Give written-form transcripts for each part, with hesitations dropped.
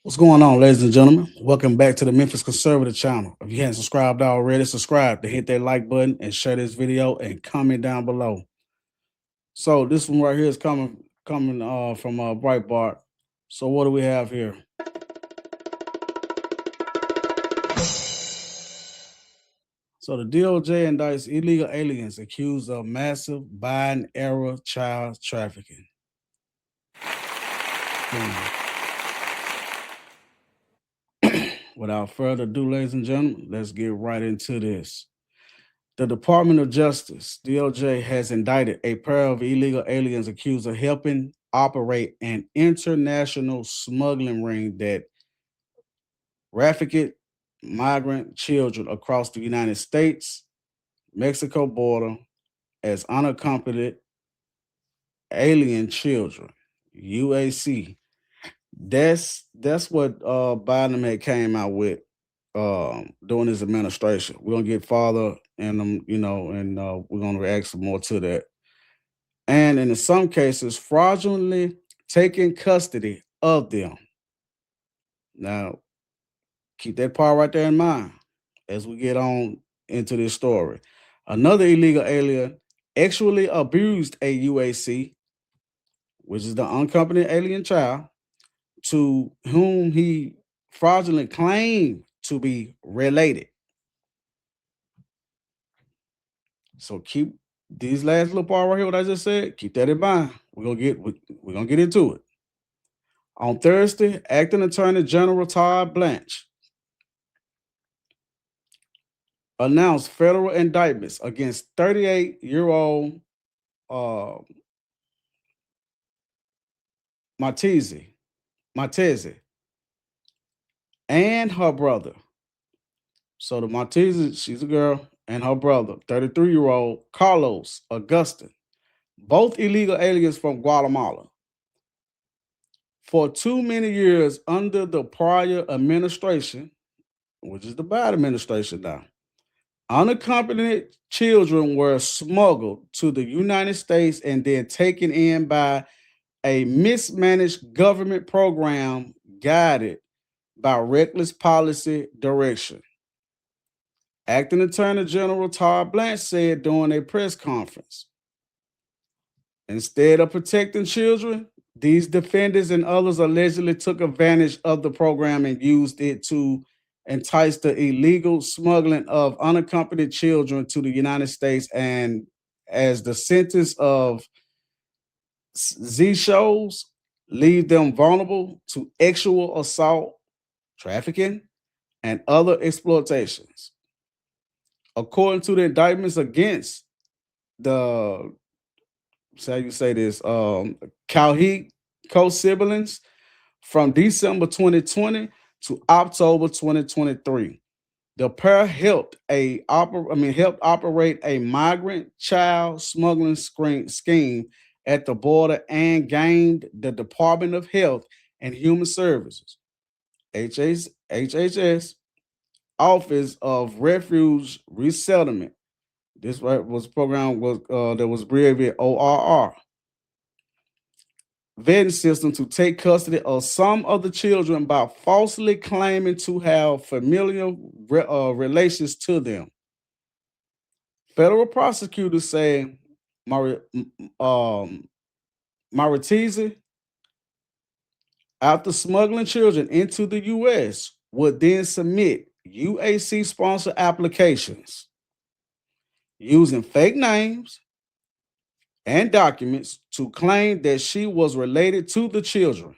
What's going on, ladies and gentlemen? Welcome back to the Memphis Conservative channel. If you haven't subscribed already, subscribe to hit that like button and share this video and comment down below. So this one right here is coming from Breitbart. So what do we have here? So the DOJ indicts illegal aliens accused of massive Biden era child trafficking. Without further ado, ladies and gentlemen, let's get right into this. The Department of Justice, DOJ, has indicted a pair of illegal aliens accused of helping operate an international smuggling ring that trafficked migrant children across the United States, Mexico border as unaccompanied alien children, UAC. That's what Biden had came out with during his administration. We're gonna get farther in them, and we're gonna react some more to that. And in some cases, fraudulently taking custody of them. Now, keep that part right there in mind as we get on into this story. Another illegal alien actually abused a UAC, which is the unaccompanied alien child, to whom he fraudulently claimed to be related. So keep these last little part right here, what I just said, keep that in mind. We're gonna get into it. On Thursday, Acting Attorney General Todd Blanche announced federal indictments against 38-year-old uh, Matezi and her brother. So the Matezi, she's a girl, and her brother, 33-year-old Carlos Augustin, both illegal aliens from Guatemala. For too many years under the prior administration, which is the Biden administration now, unaccompanied children were smuggled to the United States and then taken in by a mismanaged government program guided by reckless policy direction. Acting Attorney General Todd Blanche said during a press conference, instead of protecting children, these defendants and others allegedly took advantage of the program and used it to entice the illegal smuggling of unaccompanied children to the United States. And as the sentence of Z shows, leave them vulnerable to sexual assault, trafficking, and other exploitations. According to the indictments against the, how you say this, Calheek co-siblings from December 2020 to October 2023. The pair helped operate a migrant child smuggling scheme at the border and gained the Department of Health and Human Services, HHS, Office of Refuge Resettlement. This was program was that was abbreviated ORR. Vetting system to take custody of some of the children by falsely claiming to have familial relations to them. Federal prosecutors say Maritese, after smuggling children into the U.S., would then submit UAC-sponsored applications using fake names and documents to claim that she was related to the children.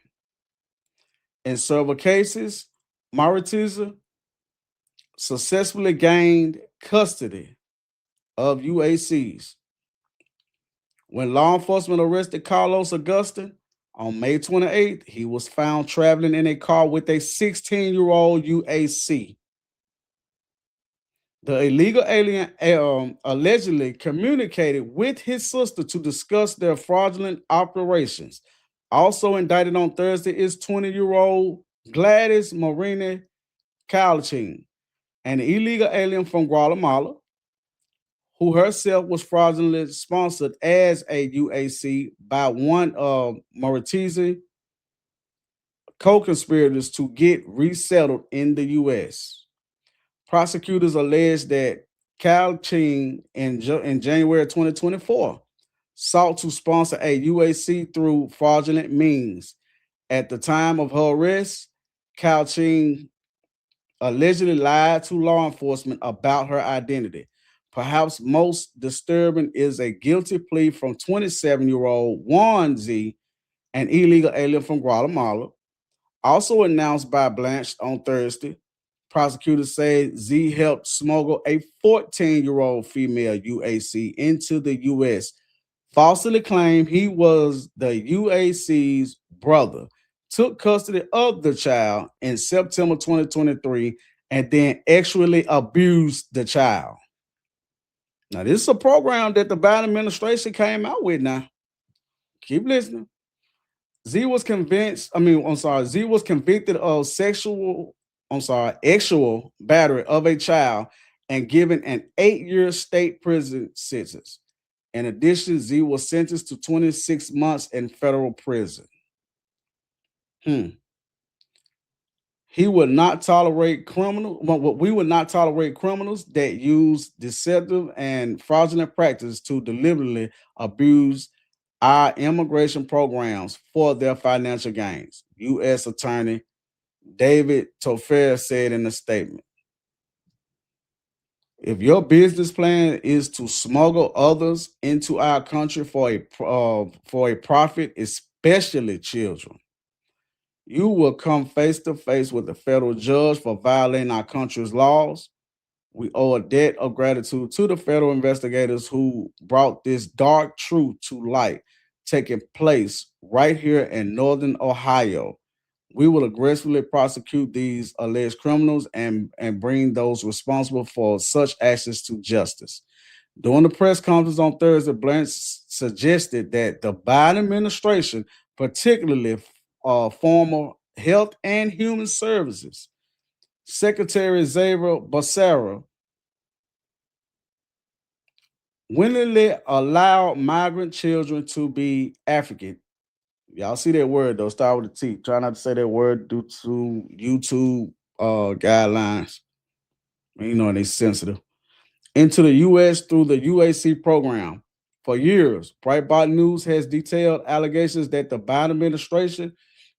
In several cases, Maritese successfully gained custody of UACs. When law enforcement arrested Carlos Augustin on May 28th, he was found traveling in a car with a 16-year-old UAC. The illegal alien allegedly communicated with his sister to discuss their fraudulent operations. Also indicted on Thursday is 20-year-old Gladys Marina Calching, an illegal alien from Guatemala, who herself was fraudulently sponsored as a UAC by one of Maritese co-conspirators to get resettled in the U.S. Prosecutors allege that Cal Ching in January 2024 sought to sponsor a UAC through fraudulent means. At the time of her arrest, Cal Ching allegedly lied to law enforcement about her identity. Perhaps most disturbing is a guilty plea from 27-year-old Juan Z, an illegal alien from Guatemala, also announced by Blanche on Thursday. Prosecutors say Z helped smuggle a 14-year-old female UAC into the U.S., falsely claimed he was the UAC's brother, took custody of the child in September 2023, and then actually abused the child. Now, this is a program that the Biden administration came out with now. Keep listening. Z was convicted of actual battery of a child and given an 8-year state prison sentence. In addition, Z was sentenced to 26 months in federal prison. He would not tolerate we would not tolerate criminals that use deceptive and fraudulent practices to deliberately abuse our immigration programs for their financial gains, U.S. Attorney David Toffer said in a statement. If your business plan is to smuggle others into our country for a profit, especially children, you will come face to face with a federal judge for violating our country's laws. We owe a debt of gratitude to the federal investigators who brought this dark truth to light, taking place right here in Northern Ohio. We will aggressively prosecute these alleged criminals and bring those responsible for such actions to justice. During the press conference on Thursday, Blanche suggested that the Biden administration, particularly former Health and Human Services Secretary Xavier Becerra, willingly allowed migrant children to be African. Y'all see that word though, start with the T. Try not to say that word due to YouTube guidelines. You know, they sensitive. Into the U.S. through the UAC program. For years, Breitbart News has detailed allegations that the Biden administration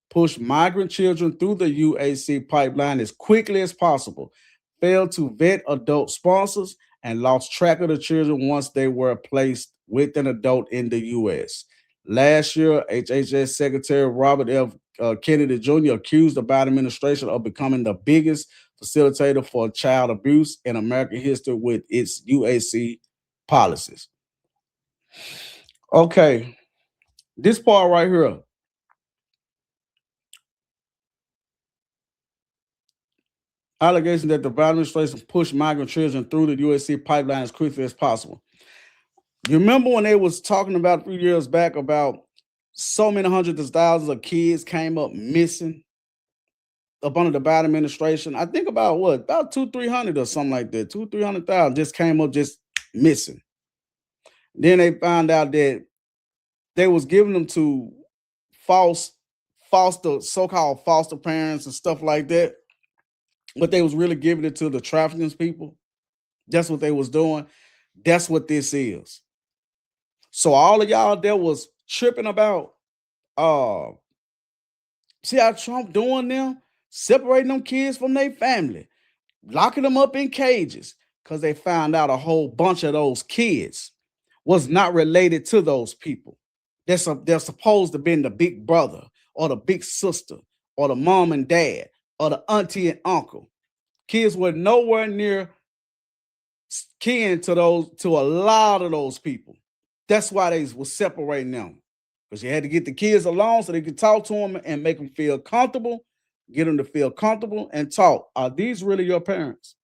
pushed migrant children through the UAC pipeline as quickly as possible, failed to vet adult sponsors, and lost track of the children once they were placed with an adult in the U.S. Last year, HHS Secretary Robert F. Kennedy Jr. accused the Biden administration of becoming the biggest facilitator for child abuse in American history with its UAC policies. Okay, this part right here. Allegation that the Biden administration pushed migrant children through the USC pipeline as quickly as possible. You remember when they was talking about a few years back about so many hundreds of thousands of kids came up missing up under the Biden administration? I think about what, about 300 or something like that. 300,000 just came up just missing. Then they found out that they was giving them to so-called foster parents and stuff like that. But they was really giving it to the trafficking people. That's what they was doing. That's what this is. So all of y'all that was tripping about see how Trump doing now? Separating them kids from their family, locking them up in cages, because they found out a whole bunch of those kids was not related to those people. They're supposed to be the big brother or the big sister or the mom and dad or the auntie and uncle. Kids were nowhere near kin to a lot of those people. That's why they was separating them, because you had to get the kids along so they could talk to them and make them feel comfortable, get them to feel comfortable and talk. Are these really your parents?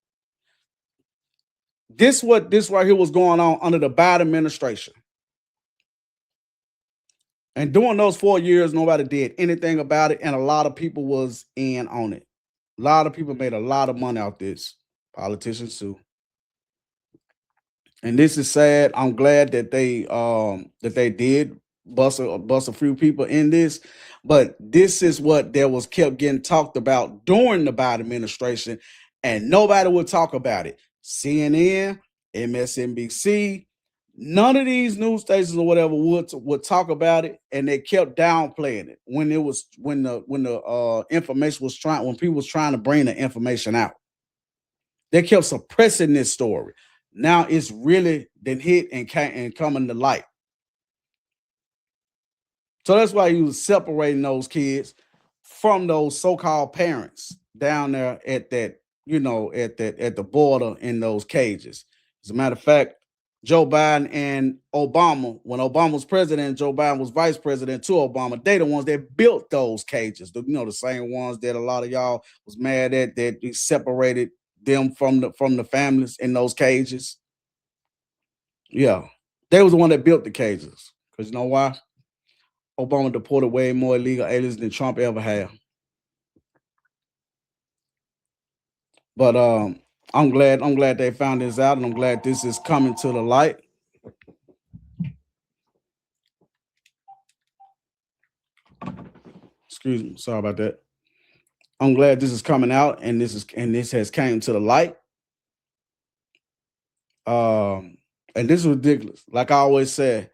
This right here was going on under the Biden administration. And during those 4 years, nobody did anything about it, and a lot of people was in on it. A lot of people made a lot of money out this. Politicians too. And this is sad. I'm glad that they did bust a few people in this, but this is what that was kept getting talked about during the Biden administration, and nobody would talk about it. CNN, MSNBC, none of these news stations or whatever would talk about it, and they kept downplaying it when it was when the information was trying when people was trying to bring the information out. They kept suppressing this story. Now it's really been hit and coming to light. So that's why he was separating those kids from those so-called parents down there at that, at the border in those cages. As a matter of fact, Joe Biden and Obama, when Obama was president, Joe Biden was vice president to Obama. They the ones that built those cages. The same ones that a lot of y'all was mad at that he separated them from the families in those cages. Yeah, they was the one that built the cages. Because you know why? Obama deported way more illegal aliens than Trump ever had. But I'm glad they found this out, and I'm glad this is coming to the light. Excuse me, sorry about that. I'm glad this is coming out, and this has came to the light. And this is ridiculous. Like I always say,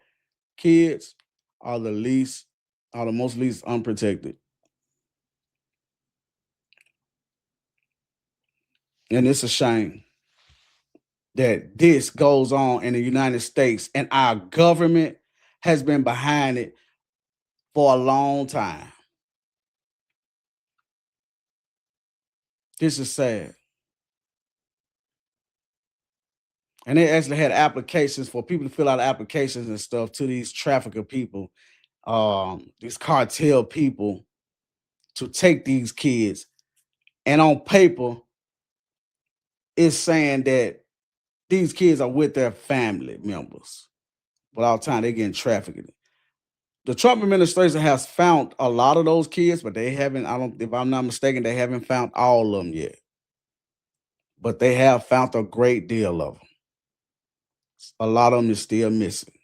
kids are the most least unprotected. And it's a shame that this goes on in the United States, and our government has been behind it for a long time. This is sad. And they actually had applications for people to fill out applications and stuff to these trafficker people, these cartel people, to take these kids. And on paper, it's saying that these kids are with their family members, but all the time they're getting trafficked. The Trump administration has found a lot of those kids, but they haven't, if I'm not mistaken, they haven't found all of them yet. But they have found a great deal of them. A lot of them is still missing.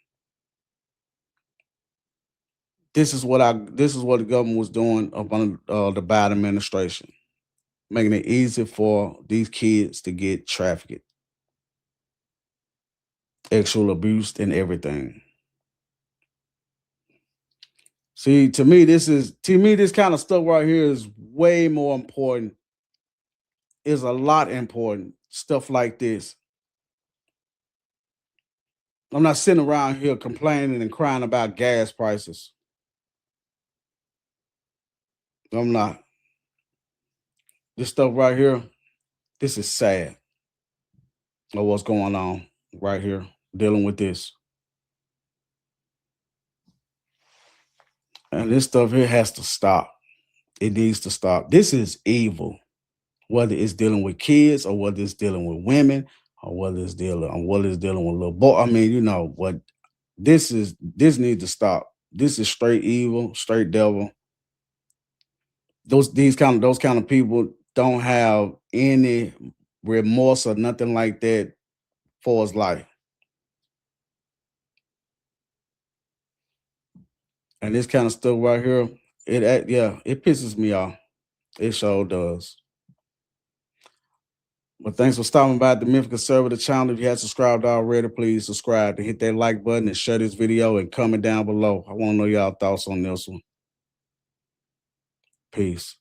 This is what the government was doing up under the Biden administration, making it easy for these kids to get trafficked, sexual abuse, and everything. See, to me, this kind of stuff right here is way more important. Is a lot important. Stuff like this. I'm not sitting around here complaining and crying about gas prices. I'm not. This stuff right here, this is sad. Of what's going on right here, dealing with this. And this stuff here has to stop. It needs to stop. This is evil, whether it's dealing with kids or whether it's dealing with women or whether it's dealing with little boy. I mean, what this needs to stop. This is straight evil, straight devil. Those kind of people don't have any remorse or nothing like that for his life. And this kind of stuff right here, it pisses me off. It sure does. But thanks for stopping by the Memphis Conservative channel. If you haven't subscribed already, please subscribe and hit that like button and share this video and comment down below. I want to know y'all thoughts on this one. Peace.